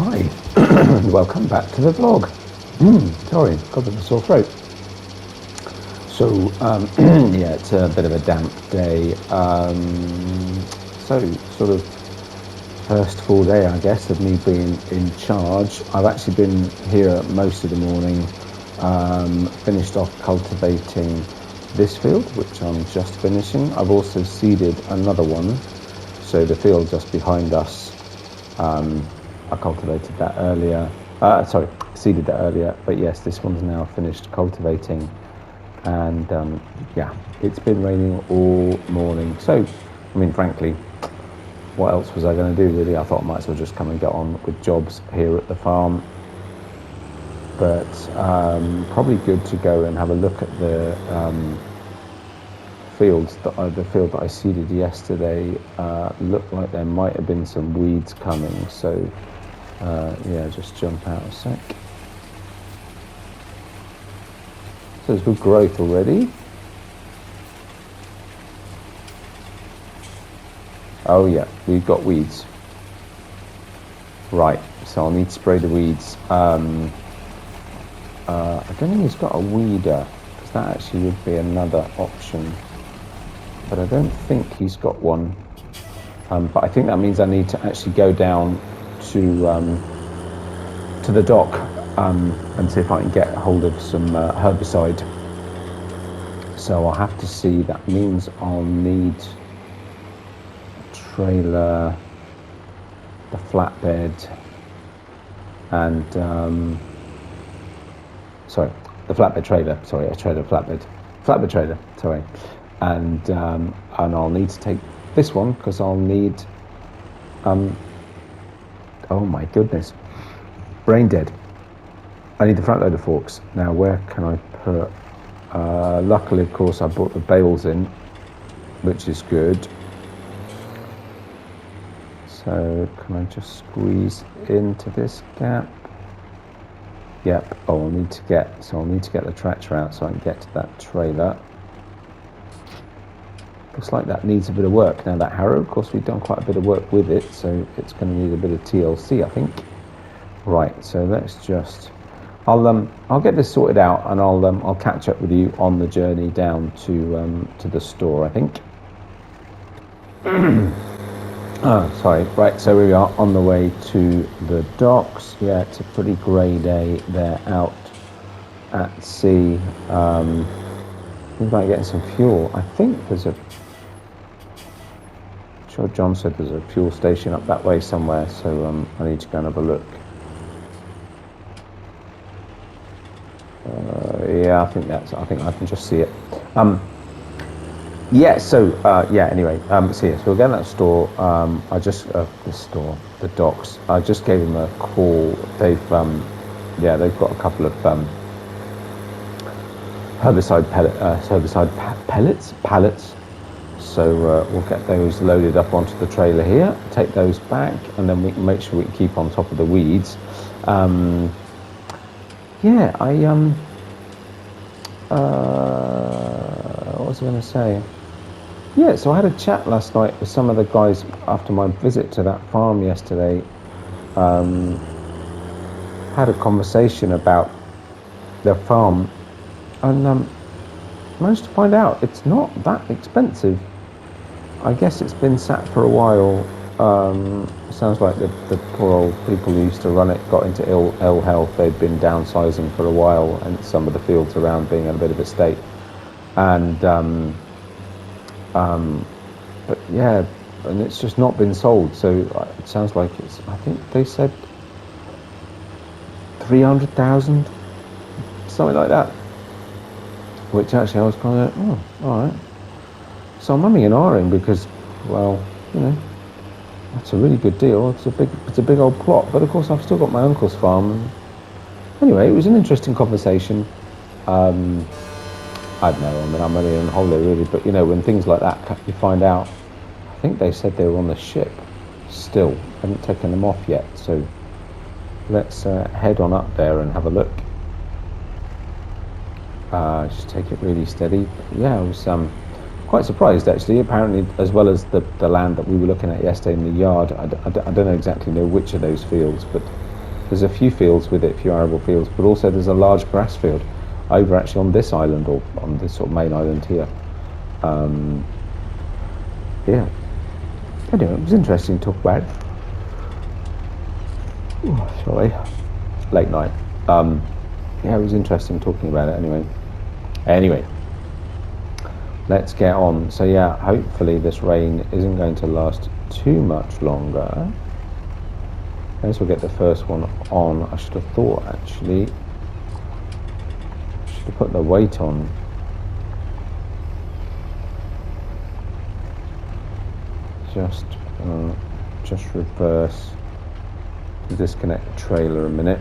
Hi, welcome back to the vlog. Sorry, got a bit of a sore throat. So, yeah, it's a bit of a damp day. So, sort of first full day, I guess, of me being in charge. I've actually been here most of the morning, finished off cultivating this field, which I'm just finishing. I've also seeded another one. So the field just behind us, I cultivated that earlier. Seeded that earlier. But yes, this one's now finished cultivating. And yeah, it's been raining all morning. So, I mean, frankly, what else was I going to do, really? I thought I might as well just come and get on with jobs here at the farm. But probably good to go and have a look at the the field that I seeded yesterday. Looked like there might have been some weeds coming, so yeah, just jump out a sec. So there's good growth already. Oh yeah, we've got weeds. Right, so I'll need to spray the weeds. I don't think he's got a weeder, because that actually would be another option. But I don't think he's got one. But I think that means I need to actually go down to the dock and see if I can get hold of some herbicide. So I'll have to see. That means I'll need a trailer, the flatbed, and sorry, the flatbed trailer. Sorry, a trailer flatbed trailer. Sorry, and I'll need to take this one because I'll need. Oh my goodness, brain dead. I need the front loader forks. Now, where can I put? Luckily, of course, I brought the bales in, which is good. So, can I just squeeze into this gap? Yep. Oh, I'll need to get the tractor out so I can get to that trailer. Looks like that needs a bit of work. Now, that harrow, of course, we've done quite a bit of work with it, so it's going to need a bit of TLC, I think. Right. So let's just. I'll get this sorted out, and I'll catch up with you on the journey down to the store, I think. Oh, sorry. Right, so we are on the way to the docks. Yeah, it's a pretty grey day. They're out at sea. Think about getting some fuel. I think there's I'm sure John said there's a fuel station up that way somewhere, so I need to go and have a look. Yeah, I think I can just see it. Yeah, so yeah, anyway, so yes, we'll get that store. The docks. I just gave them a call. They've got a couple of herbicide pallets. So we'll get those loaded up onto the trailer here, take those back, and then we can make sure we can keep on top of the weeds. Yeah, what was I going to say? Yeah, so I had a chat last night with some of the guys after my visit to that farm yesterday. Had a conversation about their farm, and managed to find out it's not that expensive. I guess it's been sat for a while. Sounds like the poor old people who used to run it got into ill health. They'd been downsizing for a while, and some of the fields around being in a bit of a state. And but yeah, and it's just not been sold. So it sounds like it's. I think they said 300,000, something like that. Which actually I was kind of, oh, all right. So I'm umming and ahhing because, well, you know, that's a really good deal. It's a big old plot. But of course, I've still got my uncle's farm. Anyway, it was an interesting conversation. I don't know. I mean, I'm only on holiday really, but you know, when things like that, you find out. I think they said they were on the ship. Still, haven't taken them off yet. So let's head on up there and have a look. Just take it really steady. Yeah, I was quite surprised actually. Apparently, as well as the land that we were looking at yesterday in the yard, I don't exactly know which of those fields, but There's a few fields with it, a few arable fields, but also there's a large grass field over actually on this island, or on this sort of main island here. Yeah. Anyway, it was interesting to talk about it. Oh, sorry. Late night. Yeah, it was interesting talking about it anyway. Let's get on. So yeah, hopefully this rain isn't going to last too much longer. I guess we'll get the first one on. I should have thought, actually. Should have put the weight on. Just reverse. Disconnect the trailer a minute.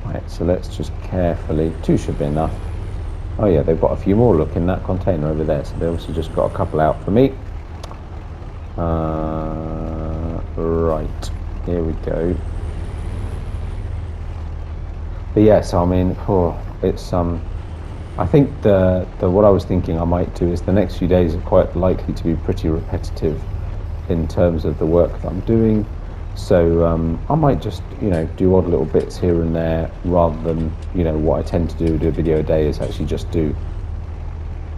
Right, so let's just carefully. 2 should be enough. Oh yeah, they've got a few more. Look in that container over there. So they also just got a couple out for me. Right, here we go. But yes, I mean, it's I think the what I was thinking I might do is the next few days are quite likely to be pretty repetitive in terms of the work that I'm doing. So I might just, do odd little bits here and there, rather than, what I tend to do a video a day is actually just do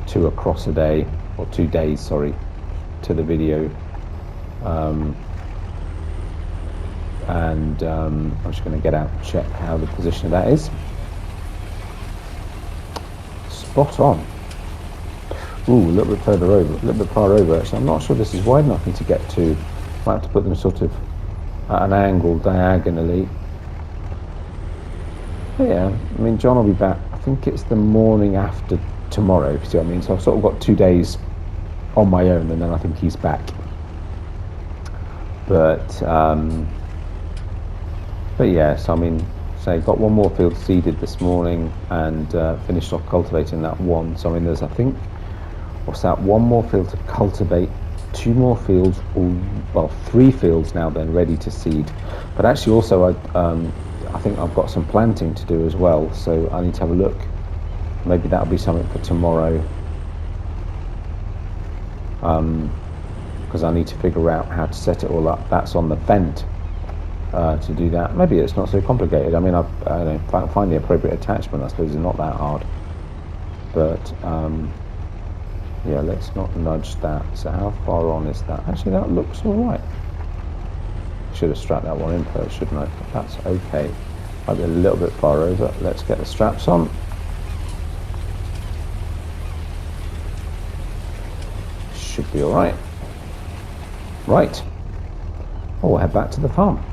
2 across a day, or 2 days, sorry, to the video. I'm just going to get out and check how the position of that is. Spot on. Ooh, a little bit further over, a little bit far over actually. I'm not sure this is wide enough for me to get to. I have to put them sort of at an angle diagonally. But yeah, I mean, John will be back. I think it's the morning after tomorrow, if you see what I mean. So I've sort of got 2 days on my own, and then I think he's back. But yes, I mean, say got 1 more field seeded this morning, and finished off cultivating that one. So I mean, there's 1 more field to cultivate, 2 more fields, 3 fields now then ready to seed. But actually also I think I've got some planting to do as well, so I need to have a look. Maybe that'll be something for tomorrow, because I need to figure out how to set it all up. That's on the Fendt to do that. Maybe it's not so complicated. I mean, I don't know, find the appropriate attachment, I suppose, is not that hard. But yeah, let's not nudge that. So how far on is that? Actually, that looks all right. Should have strapped that one in first, shouldn't I? That's okay. Might be a little bit far over. Let's get the straps on. Should be all right. Right. Oh, we'll head back to the farm.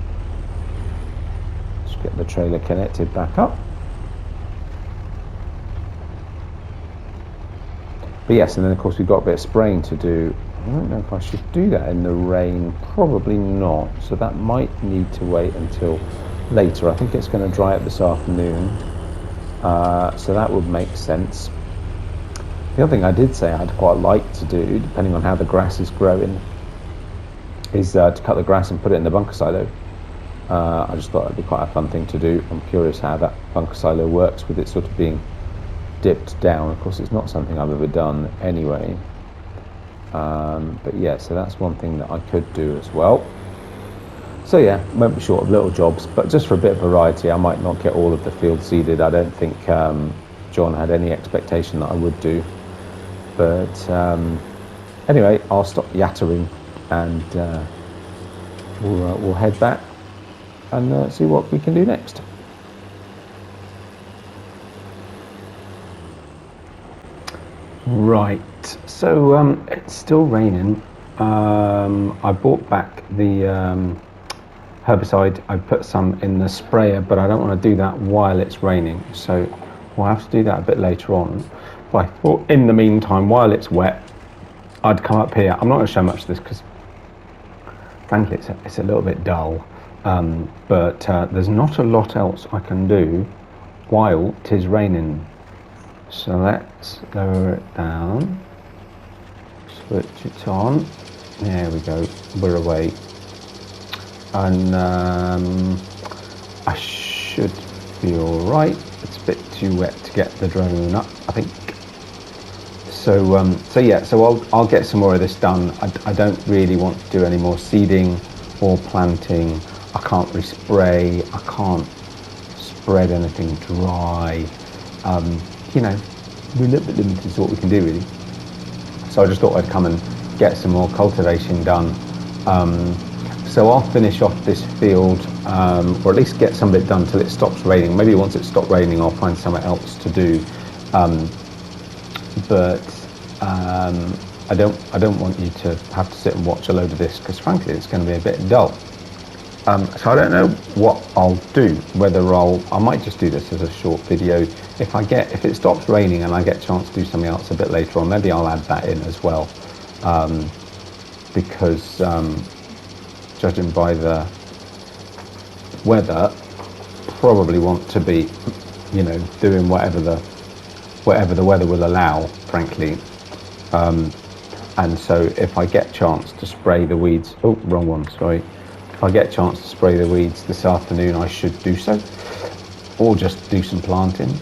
Let's get the trailer connected back up. But yes, and then of course we've got a bit of spraying to do. I don't know if I should do that in the rain. Probably not. So that might need to wait until later. I think it's going to dry up this afternoon. So that would make sense. The other thing I did say I'd quite like to do, depending on how the grass is growing, is to cut the grass and put it in the bunker silo. I just thought it'd be quite a fun thing to do. I'm curious how that bunker silo works with it sort of being dipped down. Of course, it's not something I've ever done anyway. But yeah, so that's one thing that I could do as well. So yeah, won't be short of little jobs, but just for a bit of variety. I might not get all of the field seeded. I don't think John had any expectation that I would do. But anyway, I'll stop yattering, and we'll head back and see what we can do next. Right, so it's still raining. I bought back the herbicide. I put some in the sprayer, but I don't want to do that while it's raining, so we'll have to do that a bit later on. But I thought in the meantime, while it's wet, I'd come up here. I'm not going to show much of this because frankly it's a little bit dull, but there's not a lot else I can do while it is raining. So let's lower it down, switch it on, there we go, we're away, and I should be alright. It's a bit too wet to get the drone up, I think, So yeah, so I'll get some more of this done. I don't really want to do any more seeding or planting. I can't respray. I can't spread anything dry. You know, we're a little bit limited to what we can do really. So I just thought I'd come and get some more cultivation done. So I'll finish off this field, or at least get some of it done till it stops raining. Maybe once it stops raining, I'll find something else to do. But I don't want you to have to sit and watch a load of this, because frankly it's going to be a bit dull. So I don't know what I'll do, whether I might just do this as a short video. If it stops raining and I get a chance to do something else a bit later on, maybe I'll add that in as well, because judging by the weather, probably want to be, you know, doing whatever the weather will allow, frankly. And so if I get a chance to spray the weeds, oh, wrong one, sorry. If I get a chance to spray the weeds this afternoon, I should do so, or just do some planting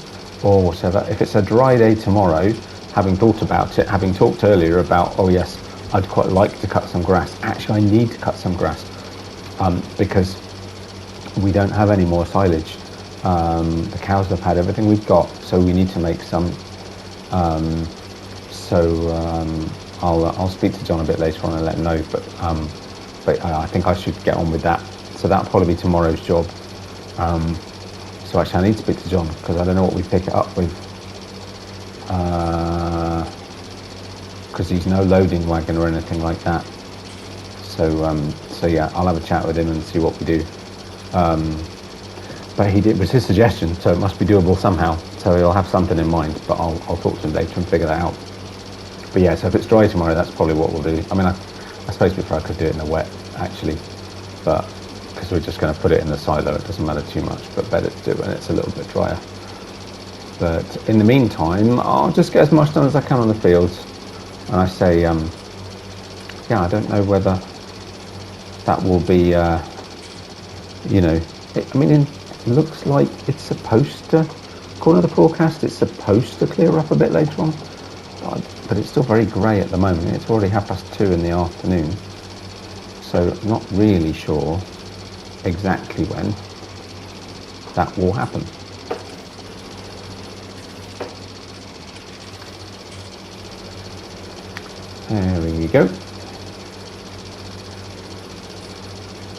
or whatever. If it's a dry day tomorrow, having thought about it, having talked earlier about, oh yes, I'd quite like to cut some grass. Actually, I need to cut some grass, because we don't have any more silage. The cows have had everything we've got, so we need to make some. I'll speak to John a bit later on and let him know, but I think I should get on with that. So that'll probably be tomorrow's job. So actually I need to speak to John, because I don't know what we pick it up with, because he's no loading wagon or anything like that. So yeah, I'll have a chat with him and see what we do. But it was his suggestion, so it must be doable somehow. So he'll have something in mind, but I'll talk to him later and figure that out. But yeah, so if it's dry tomorrow, that's probably what we'll do. I mean, I suppose before I could do it in the wet, actually, but because we're just going to put it in the silo, it doesn't matter too much, but better to do it when it's a little bit drier. But in the meantime, I'll just get as much done as I can on the fields. And I say, yeah, I don't know whether that will be, you know, it looks like it's supposed to, according to the forecast, it's supposed to clear up a bit later on. But it's still very grey at the moment. It's already 2:30 in the afternoon. So not really sure exactly when that will happen. There we go.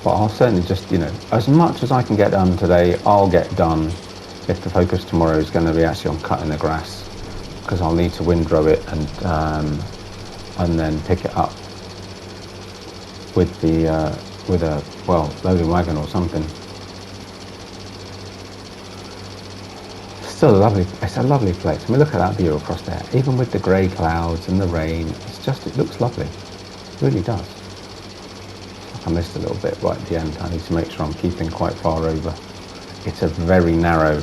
But I'll certainly just, you know, as much as I can get done today, I'll get done, if the focus tomorrow is going to be actually on cutting the grass, because I'll need to windrow it and then pick it up with a loading wagon or something. Still it's a lovely place. I mean, look at that view across there, even with the grey clouds and the rain. It looks lovely, it really does. I missed a little bit right at the end. I need to make sure I'm keeping quite far over. It's a very narrow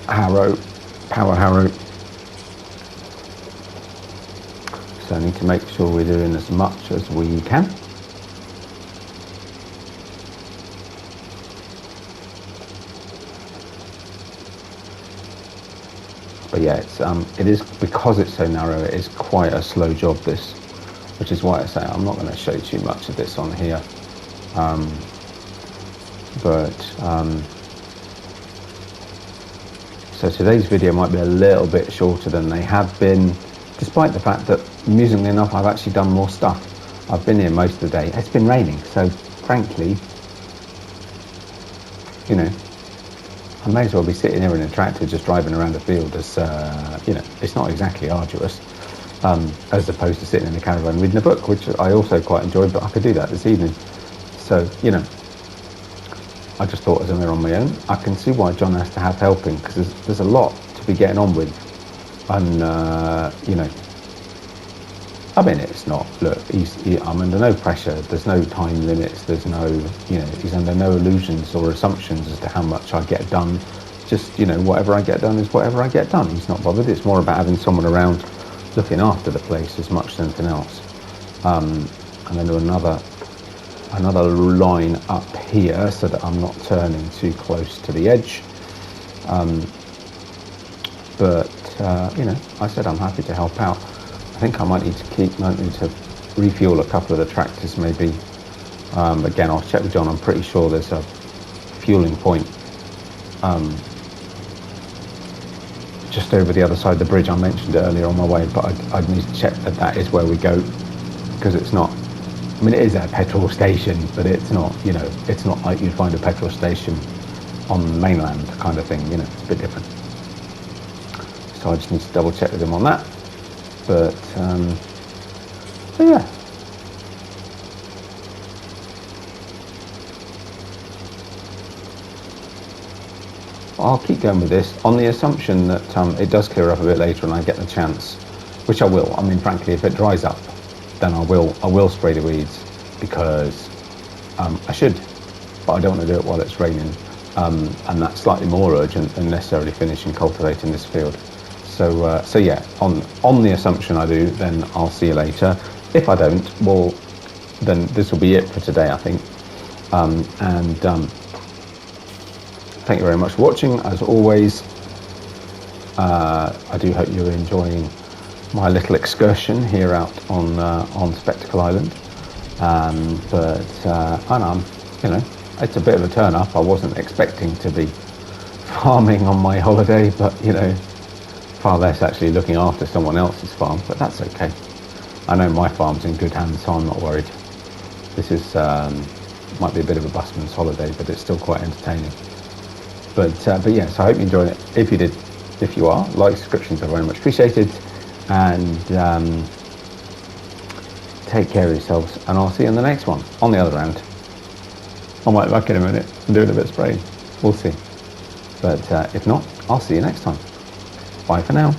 power harrow. So I need to make sure we're doing as much as we can. But yeah, it is, because it's so narrow, it is quite a slow job, this, which is why I say I'm not going to show too much of this on here. So today's video might be a little bit shorter than they have been, despite the fact that, amusingly enough, I've actually done more stuff. I've been here most of the day. It's been raining, so frankly, you know, I may as well be sitting here in a tractor just driving around the field, as you know, it's not exactly arduous, as opposed to sitting in a caravan reading a book, which I also quite enjoyed, but I could do that this evening. So, you know, I just thought, as I'm here on my own, I can see why John has to have helping, because there's a lot to be getting on with. And, you know, I mean, it's not, look, I'm under no pressure, there's no time limits, there's no, you know, he's under no illusions or assumptions as to how much I get done. Just, you know, whatever I get done is whatever I get done. He's not bothered. It's more about having someone around looking after the place as much as anything else. And then do another line up here so that I'm not turning too close to the edge. But you know, I said I'm happy to help out. I think I might need to refuel a couple of the tractors maybe. Again, I'll check with John. I'm pretty sure there's a fueling point just over the other side of the bridge. I mentioned it earlier on my way, but I'd need to check that is where we go, because it's not, I mean, it is a petrol station, but it's not, you know, it's not like you'd find a petrol station on the mainland kind of thing, you know, it's a bit different. So I just need to double check with him on that. But yeah. I'll keep going with this on the assumption that it does clear up a bit later and I get the chance, which I will. I mean, frankly, if it dries up, then I will spray the weeds, because I should, but I don't want to do it while it's raining, and that's slightly more urgent than necessarily finishing cultivating this field. So yeah, on the assumption I do, then I'll see you later. If I don't, well, then this will be it for today, I think. Thank you very much for watching, as always. I do hope you're enjoying my little excursion here out on Spectacle Island. You know, it's a bit of a turn up. I wasn't expecting to be farming on my holiday, but you know, far less actually looking after someone else's farm, but that's okay. I know my farm's in good hands, so I'm not worried. This is might be a bit of a busman's holiday, but it's still quite entertaining. But yes, I hope you enjoyed it. If you did, if you are, like, subscriptions are very much appreciated, and take care of yourselves, and I'll see you in the next one. On the other hand, I might back in a minute and doing a bit of spraying. We'll see. But if not, I'll see you next time. Bye for now.